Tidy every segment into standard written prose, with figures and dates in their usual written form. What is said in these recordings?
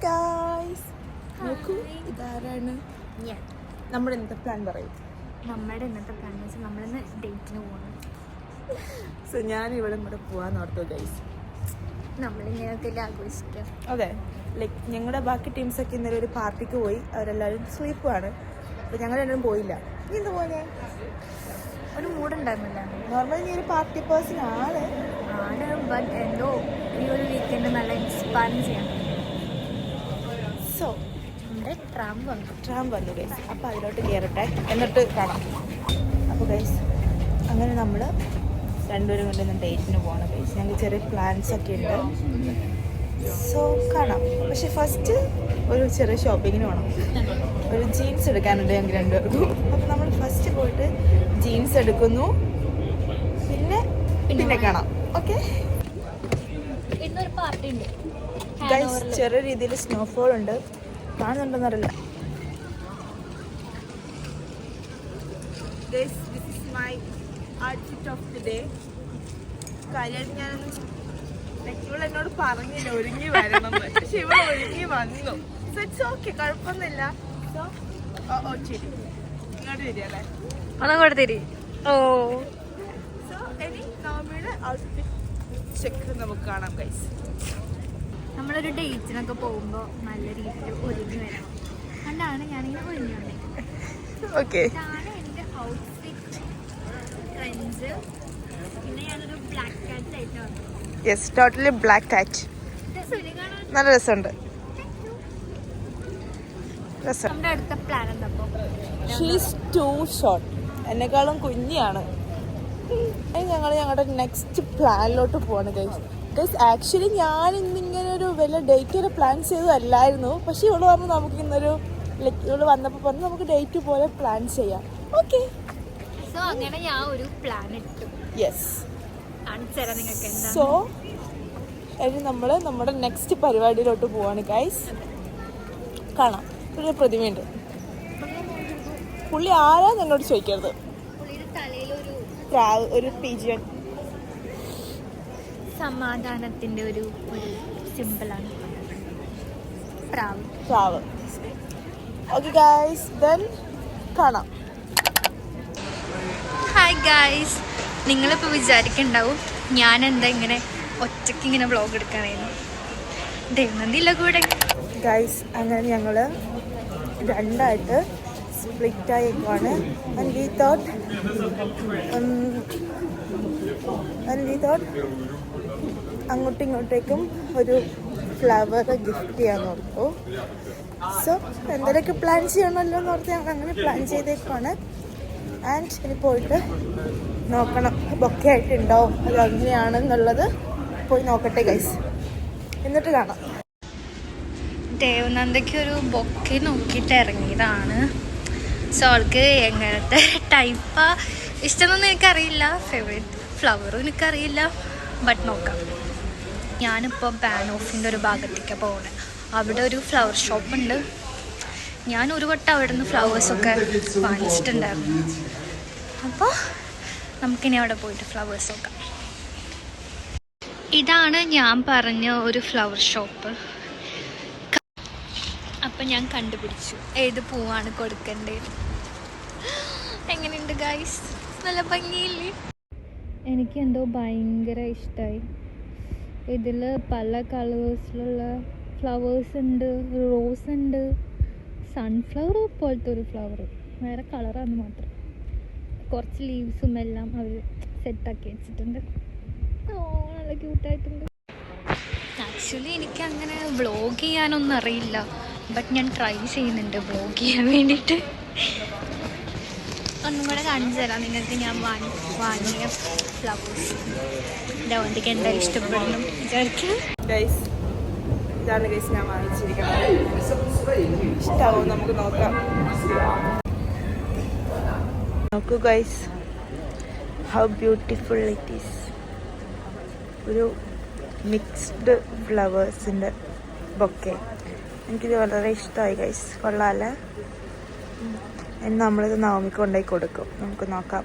Guys, നോക്കൂ ഇതാരാണ്. നമ്മുടെ ഇന്നത്തെ പ്ലാൻ പറയും. നമ്മുടെ ഇന്നത്തെ പ്ലാൻ എന്ന് വെച്ചാൽ നമ്മളിന്ന് ഡേറ്റിന് പോകണം. സോ ഞാൻ ഇവിടെ കൂടെ പോകാൻ ഓർത്തു ഗൈസ്. നമ്മളിങ്ങനെയൊക്കെ ആഘോഷിക്കാം. അതെ, ലൈക്ക് ഞങ്ങളുടെ ബാക്കി ടീംസൊക്കെ ഇന്നലെ ഒരു പാർട്ടിക്ക് പോയി. അവരെല്ലാവരും സ്വീപ്പാണ്. അപ്പോൾ ഞങ്ങൾ രണ്ടും പോയില്ല. നീ എന്ത് പോലെ ഒരു മൂടുണ്ടായിരുന്നില്ല. നോർമലി നീ ഒരു പാർട്ടി പേഴ്സൺ ആണ്. ബട്ട് എന്തോ ഈ ഒരു വീക്കെൻഡ് നല്ല ഇൻസ്പയർ ചെയ്യാം. സോ നമ്മുടെ ട്രാം വന്നു ഗൈസ്. അപ്പോൾ അതിലോട്ട് കയറട്ടെ, എന്നിട്ട് കാണാം. അപ്പോൾ ഗൈസ് അങ്ങനെ നമ്മൾ രണ്ടുപേരും കൊണ്ടൊന്നും ഡേറ്റിന് പോകണം ഗൈസ്. ഞങ്ങൾക്ക് ചെറിയ പ്ലാൻസ് ഒക്കെ ഉണ്ട്. സോ കാണാം. പക്ഷെ ഫസ്റ്റ് ഒരു ചെറിയ ഷോപ്പിങ്ങിന് പോകണം. ഒരു ജീൻസ് എടുക്കാനുണ്ട് ഞങ്ങൾക്ക് രണ്ടുപേർക്കും. അപ്പോൾ നമ്മൾ ഫസ്റ്റ് പോയിട്ട് ജീൻസ് എടുക്കുന്നു, പിന്നെ കാണാം. ഓക്കെ ഇന്നൊരു പാർട്ടി ഉണ്ട് ഗൈസ്. ചെറിയ രീതിയിൽ സ്നോഫോൾ ഉണ്ട്. കാണുന്നുണ്ടെന്നറിയില്ല. This is my outfit of the day. കാര്യം ഞാനൊന്നും ഇവൾ എന്നോട് പറഞ്ഞില്ല ഒരുങ്ങി വരണം, പക്ഷെ ഇവൾ ഒരുങ്ങി വന്നു. സോ ഇറ്റ്സ് ഓക്കെ, കുഴപ്പമൊന്നുമില്ല. സോ ശരി, ഇങ്ങോട്ട് വരികയല്ലേ. അതങ്ങോട്ട് തരി. സോ ഇനി നോമിയുടെ ഔട്ട്ഫിറ്റ് ചെക്ക് നമുക്ക് കാണാം ഗൈസ്. നമ്മളൊരു ഡേറ്റിനൊക്കെ പോകുമ്പോൾ നല്ല രീതിയിൽ ഒരുങ്ങി വരണം. അതുകൊണ്ടാണ് ഞാനിങ്ങനെ ഒരുങ്ങി വന്നത്. ഓക്കെ, ഇതാണ് എൻ്റെ ഔട്ട്ഫിറ്റ് ട്രെൻഡ്. പിന്നെ ഞാനൊരു ബ്ലാക്ക് കാറ്റ് ആയിട്ട് വന്നു. Yes, totally black cat. നല്ല രസമുണ്ട്. നമ്മുടെ അടുത്ത പ്ലാൻ എന്താ? ഷീസ് ടു ഷോർട്ട്, എന്നെക്കാളും കുഞ്ഞിയാണ്. ഞങ്ങൾ ഞങ്ങളുടെ നെക്സ്റ്റ് പ്ലാനിലോട്ട് പോവാണ് ഗൈസ്. ആക്ച്വലി ഞാൻ ഇന്നിങ്ങനെ ഒരു വലിയ ഡേറ്റ് വരെ പ്ലാൻ ചെയ്തതല്ലായിരുന്നു. പക്ഷെ ഇവള് പറഞ്ഞു നമുക്ക് ഇന്നൊരു ഇവള് വന്നപ്പോൾ പറഞ്ഞു നമുക്ക് ഡേറ്റ് പോലെ പ്ലാൻ ചെയ്യാം. ഓക്കെ, സോ അങ്ങനെ ഞാൻ ഒരു പ്ലാൻ ഇട്ടു. യെസ്. നിങ്ങൾക്ക് സോ ഇനി നമ്മൾ നമ്മുടെ നെക്സ്റ്റ് പരിപാടിയിലോട്ട് പോവാണ് ഗൈസ്. കാണാം. ഒരു പ്രതിമയുണ്ട്. പുള്ളി ആരാന്ന് എന്നോട് ചോദിക്കരുത്. ഒരു പിജിയൻ, സമാധാനത്തിന്റെ ഒരു സിമ്പിളാണ് പ്രാവ്. ഓക്കെ ഗൈസ്, ദെൻ കാണാം. ഹായ് ഗൈസ്, നിങ്ങളിപ്പോൾ വിചാരിക്കുന്നുണ്ടാവും ഞാൻ എന്താ ഇങ്ങനെ ഒറ്റയ്ക്ക് ഇങ്ങനെ വ്ളോഗ് എടുക്കണേന്ന്. ദൈവനന്ദില്ല കൂടെ ഗൈസ്. അങ്ങനെ ഞങ്ങൾ രണ്ടായിട്ട് സ്പ്ലിറ്റ് ആയേക്കുവാണ്. ആൻഡ് വി തോട്ട് അങ്ങോട്ടും ഇങ്ങോട്ടേക്കും ഒരു ഫ്ലവർ ഗിഫ്റ്റ് ചെയ്യാൻ ഓർത്തു. സോ എന്തെങ്കിലുമൊക്കെ പ്ലാൻ ചെയ്യണമല്ലോ എന്ന് ഓർത്ത് ഞങ്ങൾ അങ്ങനെ പ്ലാൻ ചെയ്തേക്കുവാണ്. ആൻഡ് ഇനി പോയിട്ട് നോക്കണം ബൊക്കെ ആയിട്ടുണ്ടോ അത് അങ്ങനെയാണെന്നുള്ളത്. പോയി നോക്കട്ടെ ഗൈസ്, എന്നിട്ട് കാണാം. ദേവനന്ദയ്ക്ക് ഒരു ബൊക്കെ നോക്കിയിട്ട് ഇറങ്ങിയതാണ്. സോ അവൾക്ക് എങ്ങനത്തെ ടൈപ്പാ ഇഷ്ടമെന്നൊന്നും എനിക്കറിയില്ല. ഫേവറേറ്റ് ഫ്ലവറും എനിക്കറിയില്ല. ബട്ട് നോക്കാം. ഞാനിപ്പോൾ ബാൻ ഓഫിൻ്റെ ഒരു ഭാഗത്തേക്ക് പോകണേ. അവിടെ ഒരു ഫ്ലവർ ഷോപ്പുണ്ട്. ഞാൻ ഒരു വട്ടം അവിടെ നിന്ന് ഫ്ലവേഴ്സൊക്കെ വാങ്ങിച്ചിട്ടുണ്ടായിരുന്നു. അപ്പോൾ നമുക്കിനി അവിടെ പോയിട്ട് ഫ്ലവേഴ്സ് നോക്കാം. ഇതാണ് ഞാൻ പറഞ്ഞ ഒരു ഫ്ലവർ ഷോപ്പ്. അപ്പം ഞാൻ കണ്ടുപിടിച്ചു ഏത് പൂവാണ് കൊടുക്കേണ്ടത്. എങ്ങനെയുണ്ട് ഗൈസ്? നല്ല ഭംഗിയില്ലേ? എനിക്ക് എന്തോ ഭയങ്കര ഇഷ്ടമായി. ഇതിൽ പല കളേഴ്സിലുള്ള ഫ്ലവേഴ്സ് ഉണ്ട്. റോസ് ഉണ്ട്, സൺഫ്ലവർ പോലത്തെ ഒരു ഫ്ലവർ, വേറെ കളറാന്ന് മാത്രം. കുറച്ച് ലീവ്സും എല്ലാം അവർ സെറ്റാക്കി വെച്ചിട്ടുണ്ട്. നല്ല ക്യൂട്ടായിട്ടുണ്ട്. ആക്ച്വലി എനിക്ക് അങ്ങനെ വ്ളോഗ് ചെയ്യാനൊന്നും അറിയില്ല. ബട്ട് ഞാൻ ട്രൈ ചെയ്യുന്നുണ്ട് വ്ളോഗ് ചെയ്യാൻ വേണ്ടിയിട്ട്. ഒന്നും കൂടെ കാണിച്ചു തരാം നിങ്ങൾക്ക് ഞാൻ വാങ്ങിയ ഫ്ലവേഴ്സ്. ഡൗണ്ടിക്ക് എന്താ ഇഷ്ടപ്പെടുന്നു വിചാരിക്കും. ഇതാണ് ഗൈസ് ഞാൻ വാങ്ങിച്ചിരിക്കുന്നത്. ഇഷ്ടമാവും, നമുക്ക് നോക്കാം. നോക്കൂ guys, how beautiful it is. ഒരു മിക്സ്ഡ് ഫ്ലവേഴ്സിൻ്റെ ബൊക്കെ. എനിക്കിത് വളരെ ഇഷ്ടമായി ഗൈസ്. കൊള്ളാമല്ലേ? ഇനി നമ്മളിത് നവമിക്ക് കൊണ്ടുപോയി കൊടുക്കും. നമുക്ക് നോക്കാം.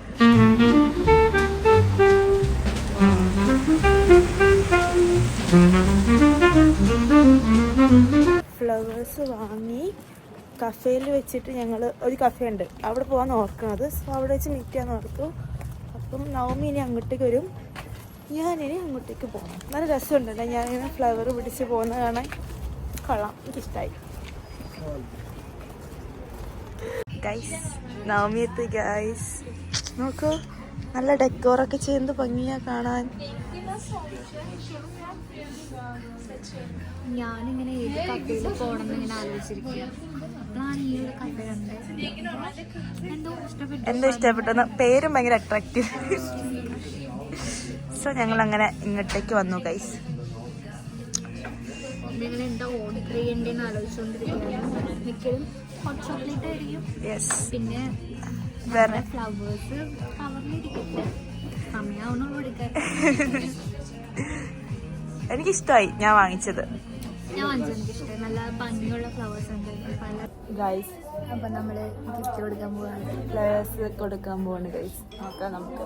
ഫ്ലവേഴ്സ് വാങ്ങി കഫേയിൽ വെച്ചിട്ട് ഞങ്ങൾ ഒരു കഫേ ഉണ്ട് അവിടെ പോകാൻ ഓർക്കണത്. സോ അവിടെ വെച്ച് മീറ്റ് ചെയ്യാൻ ഓർത്തു. അപ്പം നവമി ഇനി അങ്ങോട്ടേക്ക് വരും, ഞാനിനി അങ്ങോട്ടേക്ക് പോകണം. നല്ല രസമുണ്ടല്ലോ ഞാനിങ്ങനെ ഫ്ലവർ പിടിച്ച് പോകുന്ന കാണാൻ. കൊള്ളാം, എനിക്കിഷ്ടമായി. ഗൈസ് നവമി എത്തി ഗൈസ്. നോക്കൂ നല്ല ഡെക്കോറൊക്കെ ചെയ്ത് ഭംഗിയാ കാണാൻ. ഞാനിങ്ങനെ ഏത് കഫേയിൽ പോകണം എന്നിങ്ങനെ ആലോചിച്ചിരിക്കുക. അപ്പോഴാണ് ഈ ഒരു കഫേ കണ്ടത്. എന്തോ ഇഷ്ടപ്പെട്ടു, പേരും ഭയങ്കര അട്രാക്റ്റീവ്. സോ ഞങ്ങൾ അങ്ങനെ ഇങ്ങോട്ടേക്ക് വന്നു ഗൈസ്. നിങ്ങൾ എന്താ ഓർഡർ ചെയ്യേണ്ടതെന്ന് ആലോചിച്ചുകൊണ്ടിരിക്കുകയാണ്. മിക്കതും ഹോട്ട് ചോക്ലേറ്റ് ആയിരിക്കും. പിന്നെ വേറെ ഫ്ലവേഴ്സ് കവറിലിരിക്കട്ടെ, സമയമാവണുള്ളൂ എടുക്കാൻ. എനിക്കിഷ്ടമായി ഞാൻ വാങ്ങിച്ചത്. ഞാൻ വാങ്ങിച്ചത് എനിക്കിഷ്ടമായി. നല്ല ഭംഗിയുള്ള ഫ്ലവേഴ്സ് ഉണ്ട് പല ഗൈസ്. അപ്പം നമ്മൾ ഗിഫ്റ്റ് കൊടുക്കാൻ പോവാണ്. ഫ്ലവേഴ്സ് കൊടുക്കാൻ പോവാണ് ഗൈസ്. നോക്കാം നമുക്ക്.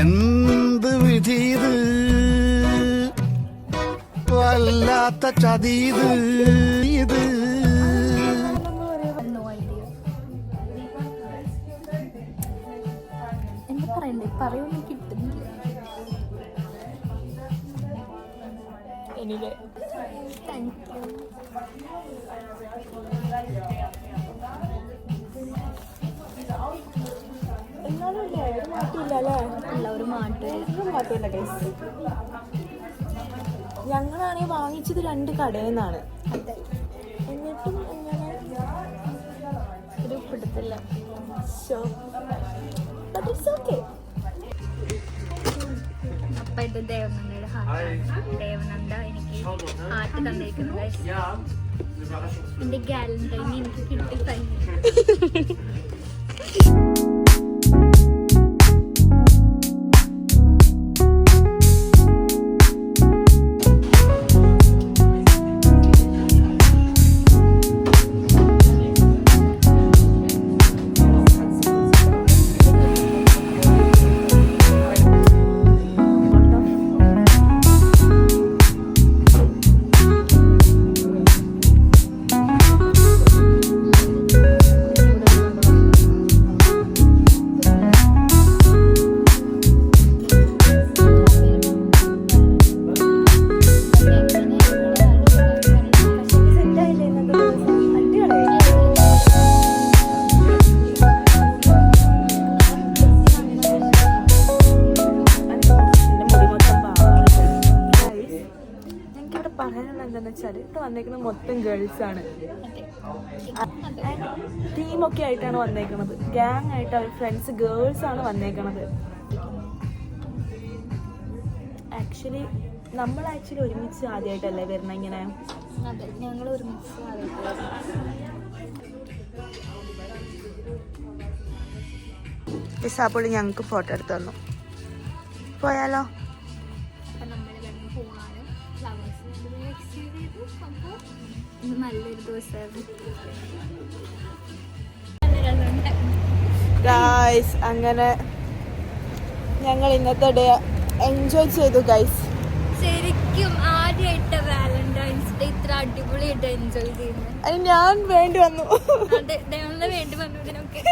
എന്ത് വിധീത് വല്ലാത്ത ചതീത് ഇത്. എന്താ പറയണ്ടേ, പറയൊന്നും കിട്ടുന്നില്ല. Thank you. എല്ലാവരും മാറ്റില്ല ഗൈസ്. ഞങ്ങളാണെങ്കിൽ വാങ്ങിച്ചത് 2 കടയിൽ നിന്നാണ്. എന്നിട്ടും എങ്ങനെ ഒരു പിടുത്തില്ല. അപ്പം ഇത് ദേവനന്ദയുടെ ഹാർട്ടാണ്. ദേവനന്ദ എനിക്ക് ഹാർട്ട് തന്നിരിക്കുന്നത്. എൻ്റെ ഗാലന്റൈൻ എനിക്ക് കിട്ടി തന്നെ. വന്നേക്കുന്നത് മൊത്തം ഗേൾസ് ആണ്. ടീമൊക്കെ ആയിട്ടാണ് വന്നേക്കുന്നത്. ഗ്യാങ് ആയിട്ട് അവർ ഫ്രണ്ട്സ് ഗേൾസ് ആണ് വന്നേക്കണത്. ആക്ച്വലി നമ്മൾ ഒരുമിച്ച് ആദ്യമായിട്ടല്ലേ വരുന്ന ഇങ്ങനെ. അതെ, ഞങ്ങൾ ഒരുമിച്ച് ഇസാപ്പൊളി ഞങ്ങൾക്ക് ഫോട്ടോ എടുത്ത് തന്നു. പോയാലോ? നല്ലൊരു ദിവസമായിരുന്നു ഗൈസ്. അങ്ങനെ ഞങ്ങൾ ഇന്നത്തെ ഡേ എൻജോയ് ചെയ്തു ഗൈസ്. ശരിക്കും ആദ്യമായിട്ട് വാലന്റൈൻസ് ഡേ ഇത്ര അടിപൊളിയായിട്ട് എൻജോയ് ചെയ്യുന്നത്. അത് ഞാൻ വേണ്ടി വന്നു. വേണ്ടി വന്നു ഇതിനൊക്കെ.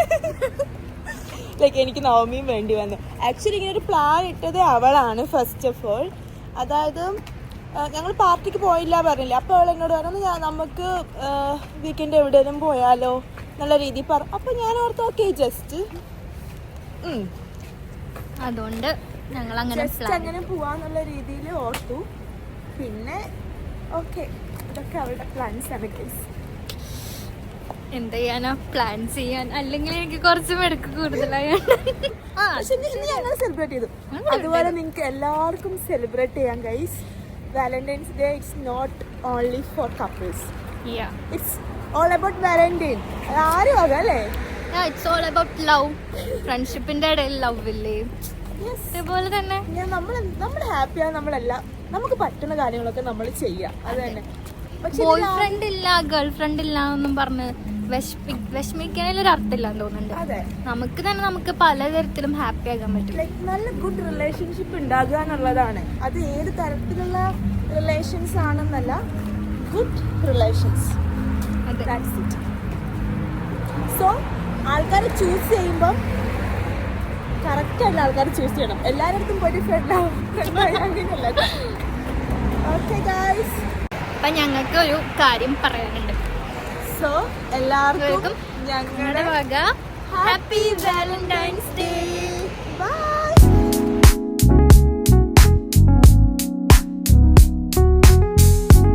ലൈക്ക് എനിക്ക് നവമിയും വേണ്ടി വന്നു. ആക്ച്വലി ഇങ്ങനെ ഒരു പ്ലാൻ ഇട്ടത് അവളാണ് ഫസ്റ്റ് ഓഫ് ഓൾ. അതായത് ഞങ്ങൾ പാർട്ടിക്ക് പോയില്ല പറഞ്ഞില്ലേ. അപ്പോൾ അവൾ എന്നോട് പറഞ്ഞു നമുക്ക് വീക്കെൻഡ് എവിടെയെങ്കിലും പോയാലോ നല്ല രീതിയിൽ പറഞ്ഞു. അപ്പോൾ ഞാൻ ഓർത്തു ഓക്കെ ജസ്റ്റ് അതുകൊണ്ട് ഞങ്ങൾ അങ്ങനെ പോവാന്നുള്ള രീതിയിൽ ഓർത്തു. പിന്നെ ഓക്കെ ഇതൊക്കെ അവളുടെ പ്ലാൻസ് ആണ് ഗൈസ്. എന്ത് ചെയ്യാനാ, പ്ലാൻ ചെയ്യാൻ. അല്ലെങ്കിൽ എനിക്ക് കുറച്ച് മെടുക്ക് കൂടുതലായി. ഞങ്ങൾ സെലിബ്രേറ്റ് ചെയ്തു. അതുപോലെ നിങ്ങൾക്ക് എല്ലാവർക്കും സെലിബ്രേറ്റ് ചെയ്യാം guys. Valentine's Day, it's not only for couples. Yeah. It's all about Valentine. ആരും അതല്ലേ? Yeah, it's all about love. ഫ്രണ്ട്ഷിപ്പിന്റെ ഇടയിൽ ലവ് ഇല്ലേ? അതേപോലെ തന്നെ നമ്മൾ ഹാപ്പിയാണ്. നമ്മളെല്ലാം നമുക്ക് പറ്റുന്ന കാര്യങ്ങളൊക്കെ നമ്മൾ ചെയ്യാം. അത് തന്നെ ബോയ് ഫ്രണ്ട് ഇല്ല ഗേൾ ഫ്രണ്ട് ഇല്ല എന്നും പറഞ്ഞ് വിഷമിക്കാനൊരു അർത്ഥമില്ലാന്ന് തോന്നുന്നുണ്ട്. അതെ, നമുക്ക് തന്നെ നമുക്ക് പലതരത്തിലും ഹാപ്പി ആകാൻ പറ്റും. ലൈക്ക് നല്ല ഗുഡ് റിലേഷൻഷിപ്പ് ഉണ്ടാകുക എന്നുള്ളതാണ്. അത് ഏത് തരത്തിലുള്ള റിലേഷൻസ് ആണെന്നല്ല, ഗുഡ് റിലേഷൻസ്. അതെ. That's it. സോ ആൾക്കാരെ ചൂസ് ചെയ്യുമ്പം കറക്റ്റായിട്ടുള്ള ആൾക്കാരെ ചൂസ് ചെയ്യണം. എല്ലാവരുടെ അടുത്തും പോയിട്ട് അങ്ങനെയല്ല. ഓക്കെ ഗൈസ്, അപ്പം ഞങ്ങൾക്ക് ഒരു കാര്യം പറയാനുണ്ട്. സോ എല്ലാവർക്കും ഞങ്ങളുടെ വക ഹാപ്പി വാലന്റൈൻസ് ഡേ.